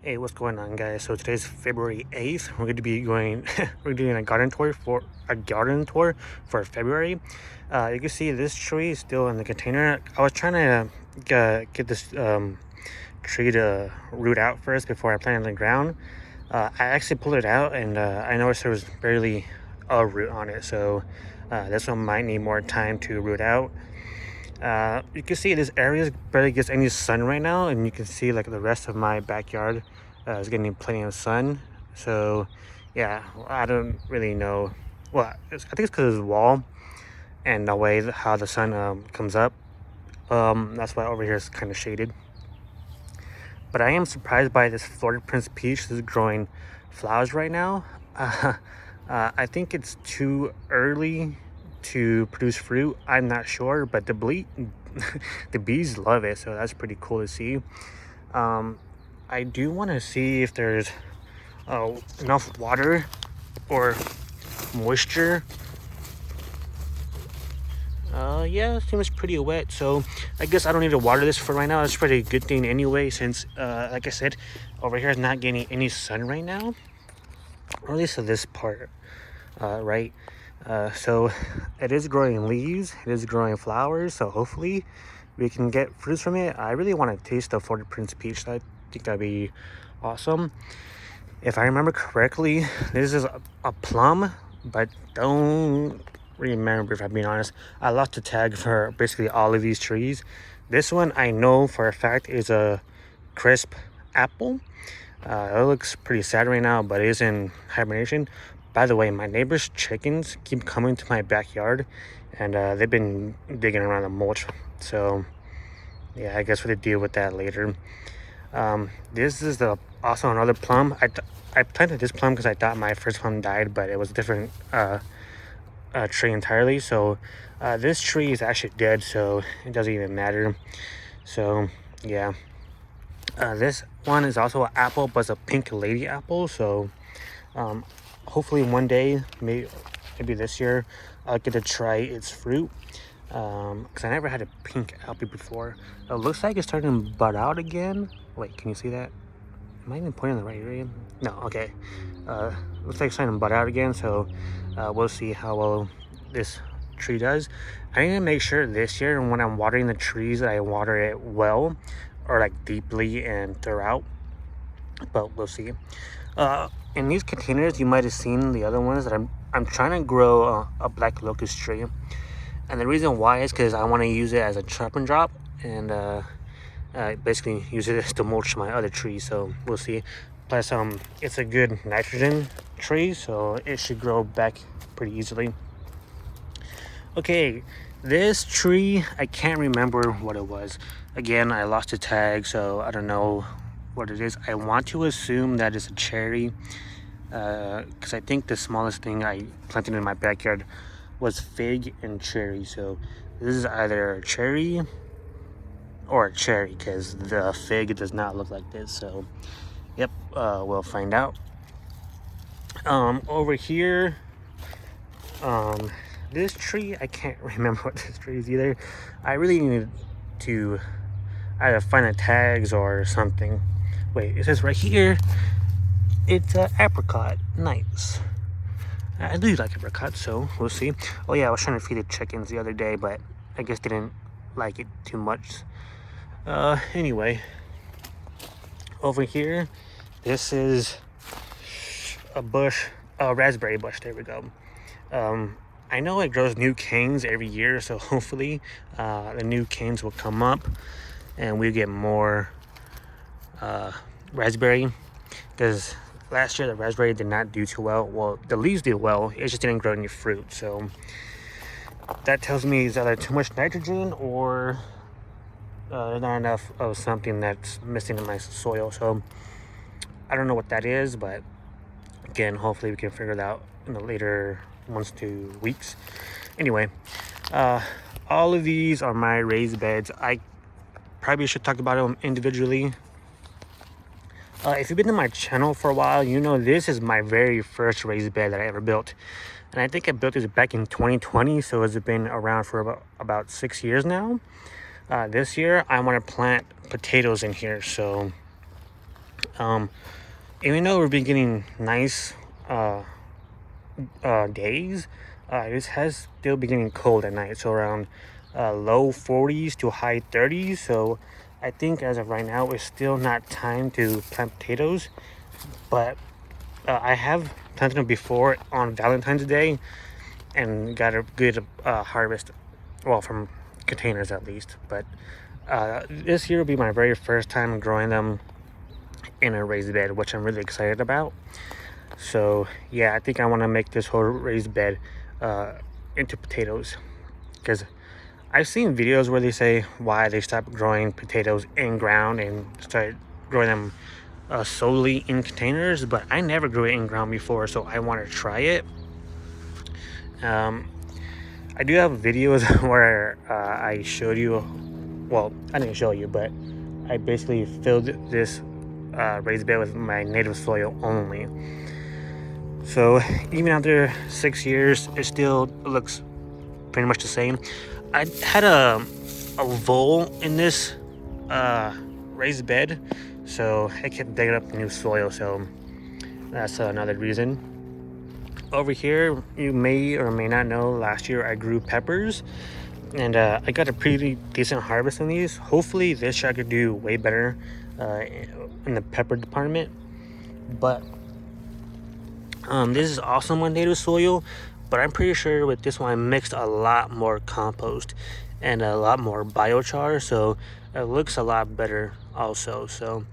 Hey, what's going on, guys? So today's February 8th. We're going to be going we're doing a garden tour for February. You can see this tree is still in the container. I was trying to get this tree to root out first before I plant it in the ground. I actually pulled it out, and I noticed there was barely a root on it, so this one might need more time to root out. You can see this area barely gets any sun right now, and you can see like the rest of my backyard is getting plenty of sun. So yeah, I don't really know. Well, I think it's because of the wall and the way how the sun comes up. That's why over here is kind of shaded. But I am surprised by this Florida Prince peach. This is growing flowers right now. I think it's too early to produce fruit. I'm not sure, but the bees love it, so that's pretty cool to see. I do want to see if there's enough water or moisture. Yeah, it seems pretty wet, so I guess I don't need to water this for right now. That's pretty good thing anyway, since like I said, over here is not getting any sun right now, or at least to this part, right? So it is growing leaves, it is growing flowers, so hopefully we can get fruits from it. I really want to taste the Florida Prince peach. I think that'd be awesome. If I remember correctly, this is a plum, but don't remember, if I'm being honest. I lost the tag for basically all of these trees. This one I know for a fact is a crisp apple. It looks pretty sad right now, but it is in hibernation. By the way, my neighbor's chickens keep coming to my backyard, and they've been digging around the mulch. So yeah, I guess we'll deal with that later. This is also another plum. I planted this plum because I thought my first plum died, but it was a different tree entirely. So this tree is actually dead, so it doesn't even matter. So yeah, this one is also an apple, but it's a pink lady apple. So hopefully one day, maybe this year, I'll get to try its fruit. Because I never had a pink apple before. It looks like it's starting to bud out again. Wait, can you see that? Am I even pointing in the right area? No, okay. Looks like it's starting to bud out again, so we'll see how well this tree does. I need to make sure this year when I'm watering the trees that I water it well, or like deeply and throughout, but we'll see. In these containers, you might have seen the other ones that I'm trying to grow a black locust tree. And the reason why is because I want to use it as a chop and drop, and basically use it to mulch my other trees. So we'll see. Plus, it's a good nitrogen tree, so it should grow back pretty easily. Okay, this tree, I can't remember what it was. Again, I lost the tag, so I don't know what it is. I want to assume that it's a cherry, because I think the smallest thing I planted in my backyard was fig and cherry. So this is either a cherry or a cherry, because the fig does not look like this. So yep, we'll find out. Over here, this tree, I can't remember what this tree is either. I really need to either find the tags or something. Wait, it says right here it's an apricot. Nice. I do like apricot, so we'll see. Oh yeah, I was trying to feed the chickens the other day, but I guess they didn't like it too much. Anyway, over here, this is a bush, a raspberry bush. There we go. I know it grows new canes every year, so hopefully the new canes will come up and we get more raspberry, because last year the raspberry did not do too well. Well, the leaves did well, it just didn't grow any fruit. So that tells me it's either too much nitrogen or there's not enough of something that's missing in my soil. So I don't know what that is, but again, hopefully we can figure it out in the later 1 to 2 weeks. Anyway, all of these are my raised beds. I probably should talk about them individually. If you've been to my channel for a while, you know this is my very first raised bed that I ever built. And I think I built this back in 2020, so it's been around for about 6 years now. This year, I want to plant potatoes in here, so Even though we've been getting nice days, it has still been getting cold at night, so around low 40s to high 30s. So I think as of right now, it's still not time to plant potatoes, but I have planted them before on Valentine's Day and got a good harvest, well, from containers at least. But this year will be my very first time growing them in a raised bed, which I'm really excited about. So yeah, I think I want to make this whole raised bed into potatoes, because I've seen videos where they say why they stopped growing potatoes in ground and started growing them solely in containers, but I never grew it in ground before, so I want to try it. I do have videos where I showed you, well, I didn't show you, but I basically filled this raised bed with my native soil only. So even after 6 years, it still looks pretty much the same. I had a vole in this raised bed, so I kept digging up new soil, so that's another reason. Over here, you may or may not know, last year I grew peppers, and I got a pretty decent harvest in these. Hopefully this year I could do way better in the pepper department. But this is also my native soil, but I'm pretty sure with this one I mixed a lot more compost and a lot more biochar, so it looks a lot better also. So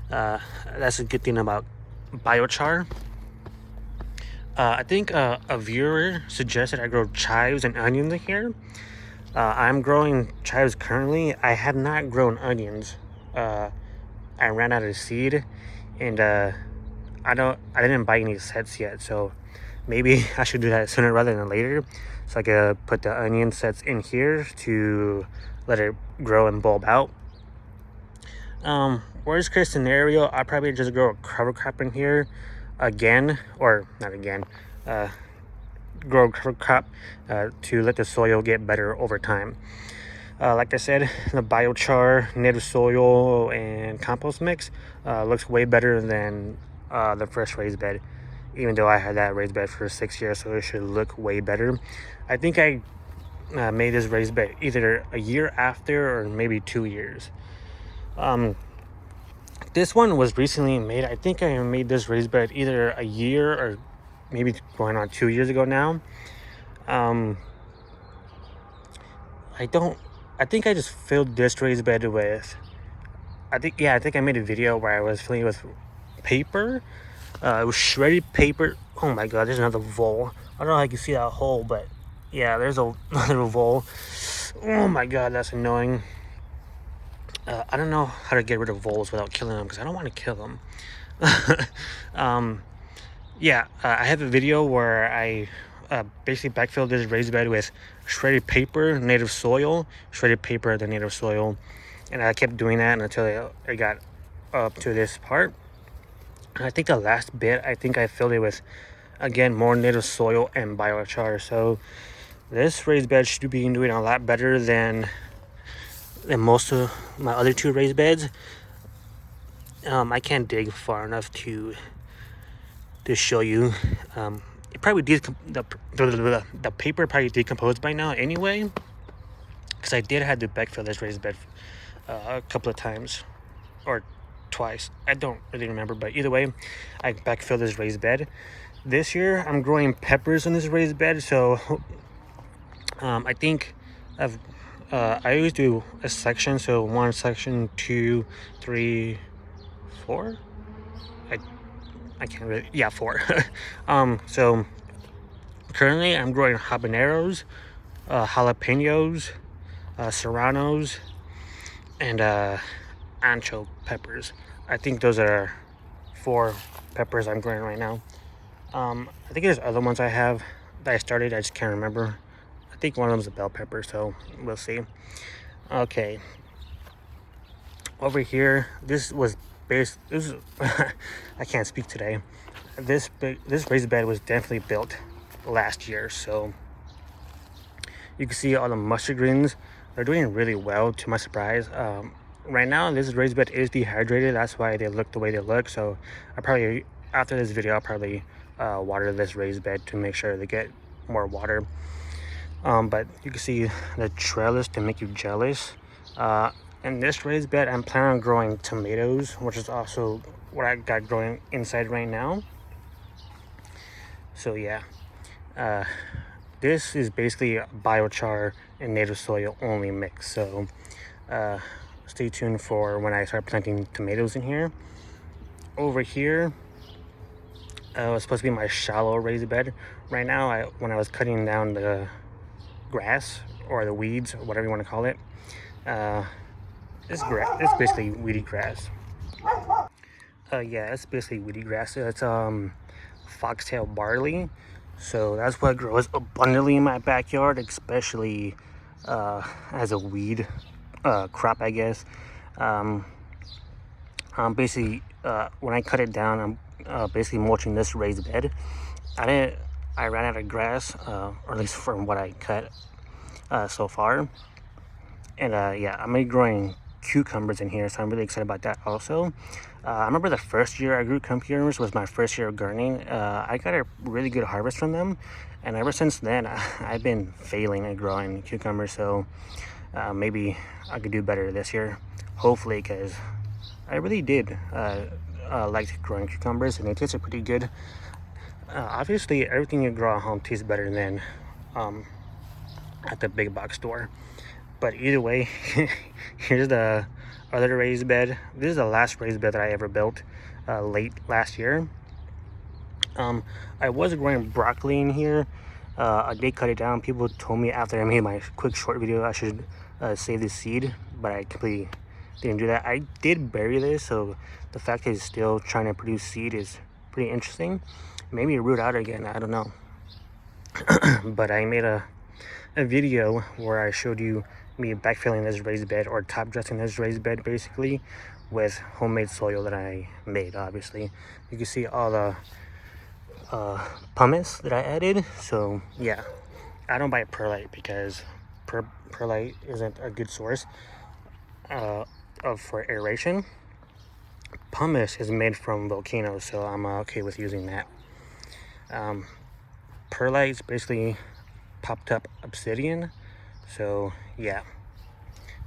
that's a good thing about biochar. I think a viewer suggested I grow chives and onions in here. I'm growing chives currently. I have not grown onions. I ran out of seed, and I didn't buy any sets yet, so maybe I should do that sooner rather than later, so I could put the onion sets in here to let it grow and bulb out. Worst case scenario, I'll probably just grow a cover crop in here again, or not again, grow a cover crop to let the soil get better over time. Like I said, the biochar, native soil, and compost mix looks way better than the first raised bed, even though I had that raised bed for 6 years, so it should look way better. I think I made this raised bed either a year after or maybe 2 years. This one was recently made. I think I made this raised bed either a year or maybe going on 2 years ago now. I think I just filled this raised bed with, I think I made a video where I was filling it with paper. It was shredded paper. Oh my god, there's another vole. I don't know how you can see that hole, but yeah, there's another vole. Oh my god, that's annoying. I don't know how to get rid of voles without killing them, because I don't want to kill them. I have a video where I basically backfilled this raised bed with shredded paper, native soil, shredded paper, the native soil, and I kept doing that until I got up to this part. And I think the last bit, I think I filled it with, again, more native soil and biochar. So this raised bed should be doing a lot better than most of my other two raised beds. I can't dig far enough to show you. It probably the paper probably decomposed by now anyway, because I did have to backfill this raised bed a couple of times, or twice. I don't really remember, but either way, I backfilled this raised bed. This year I'm growing peppers in this raised bed, so I think I always do a section, so 1 section, 2, 3, 4. I can't really, 4. So currently I'm growing habaneros, jalapenos, serranos, and ancho peppers. I think those are 4 peppers I'm growing right now. I think there's other ones I have that I started, I just can't remember. I think one of them is a bell pepper, so we'll see. Okay. Over here, this was based. This is I can't speak today. This raised bed was definitely built last year, so you can see all the mustard greens. They're doing really well, to my surprise. right now this raised bed is dehydrated. That's why they look the way they look. So I probably, after this video, I'll probably water this raised bed to make sure they get more water. But you can see the trellis to make you jealous. In this raised bed, I'm planning on growing tomatoes, which is also what I got growing inside right now. So yeah, this is basically a biochar and native soil only mix. So stay tuned for when I start planting tomatoes in here. Over here, was supposed to be my shallow raised bed. Right now, when I was cutting down the grass or the weeds or whatever you want to call it, it's basically weedy grass. Yeah, it's basically weedy grass. It's foxtail barley. So that's what grows abundantly in my backyard, especially as a weed crop, I guess. Basically, when I cut it down, I'm basically mulching this raised bed. I ran out of grass, or at least from what I cut so far. And yeah, I'm gonna be growing cucumbers in here, so I'm really excited about that also. I remember the first year I grew cucumbers was my first year of gardening. I got a really good harvest from them, and ever since then I've been failing at growing cucumbers. So maybe I could do better this year, hopefully, because I really did like growing cucumbers, and they tasted pretty good. Obviously, everything you grow at home tastes better than at the big box store. But either way, here's the other raised bed. This is the last raised bed that I ever built late last year. I was growing broccoli in here. I did cut it down. People told me after I made my quick short video I should save the seed, but I completely didn't do that. I did bury this, so the fact that it's still trying to produce seed is pretty interesting. Maybe root out again, I don't know. But I made a video where I showed you me backfilling this raised bed, or top dressing this raised bed, basically with homemade soil that I made. Obviously you can see all the pumice that I added. So yeah, I don't buy perlite because perlite isn't a good source for aeration. Pumice is made from volcanoes, so I'm okay with using that. Perlite is basically popped up obsidian, so yeah,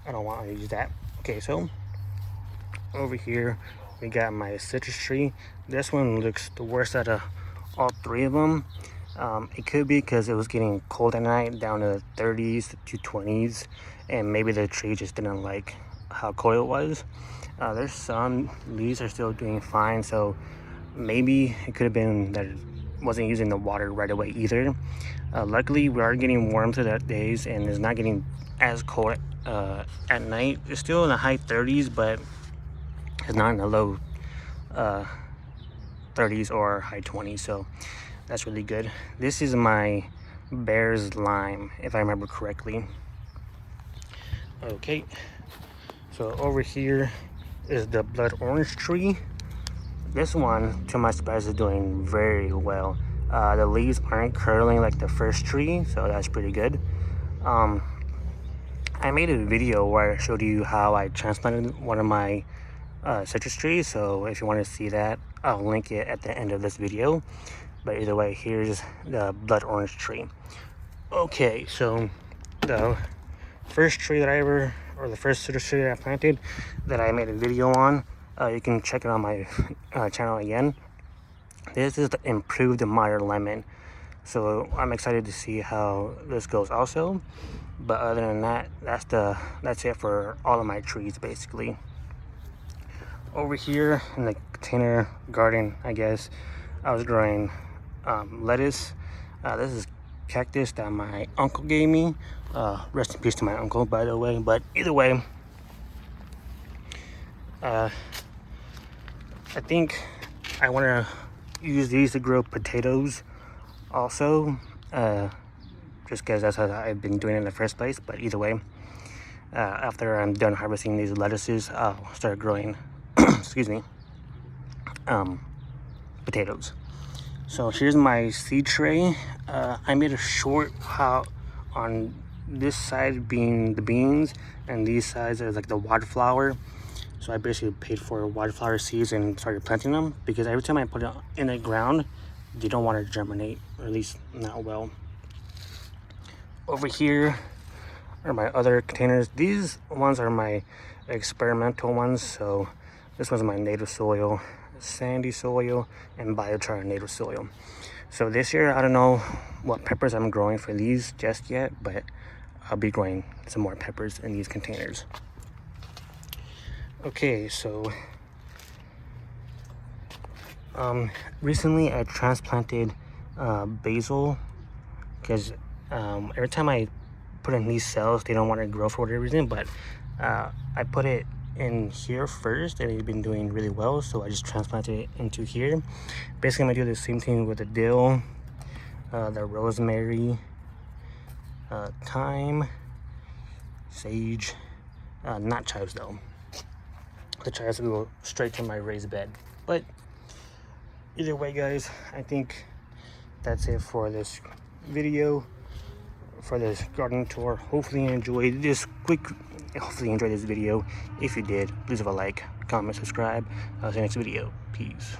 I don't want to use that. Okay, so over here we got my citrus tree. This one looks the worst out of all three of them. It could be because it was getting cold at night, down to 30s to 20s, and maybe the tree just didn't like how cold it was. There's some leaves are still doing fine, so maybe it could have been that it wasn't using the water right away either. Luckily, we are getting warm to that days, and it's not getting as cold at night. It's still in the high 30s, but it's not in the low 30s or high 20s, so that's really good. This is my bear's lime, if I remember correctly. Okay, so over here is the blood orange tree. This one, to my surprise, is doing very well. The leaves aren't curling like the first tree, so that's pretty good. I made a video where I showed you how I transplanted one of my citrus trees, so if you want to see that, I'll link it at the end of this video. But either way, here's the blood orange tree. Okay, so the first tree that the first citrus tree that I planted that I made a video on, you can check it on my channel again. This is the improved Meyer lemon, so I'm excited to see how this goes also. But other than that, that's it for all of my trees basically. Over here in the container garden, I guess, I was growing lettuce. This is cactus that my uncle gave me. Rest in peace to my uncle, by the way. But either way, I think I want to use these to grow potatoes also, just because that's how I've been doing it in the first place. But either way, after I'm done harvesting these lettuces, I'll start growing excuse me, potatoes. So here's my seed tray. I made a short on this side being the beans, and these sides are like the wildflower. So I basically paid for wildflower seeds and started planting them, because every time I put it in the ground, they don't want to germinate, or at least not well. Over here are my other containers. These ones are my experimental ones. So this one's my native soil, sandy soil, and biochar native soil. So this year, I don't know what peppers I'm growing for these just yet, but I'll be growing some more peppers in these containers. Okay, so recently I transplanted basil, because every time I put in these cells, they don't want to grow for whatever reason, but I put it in here first and it's been doing really well, so I just transplanted it into here. Basically, I'm gonna do the same thing with the dill, the rosemary, thyme, sage, not chives though. The chives will go straight to my raised bed. But either way, guys, I think that's it for this video, for this garden tour. Hopefully you enjoyed this video. If you did, please leave a like, comment, subscribe. I'll see you next video. Peace.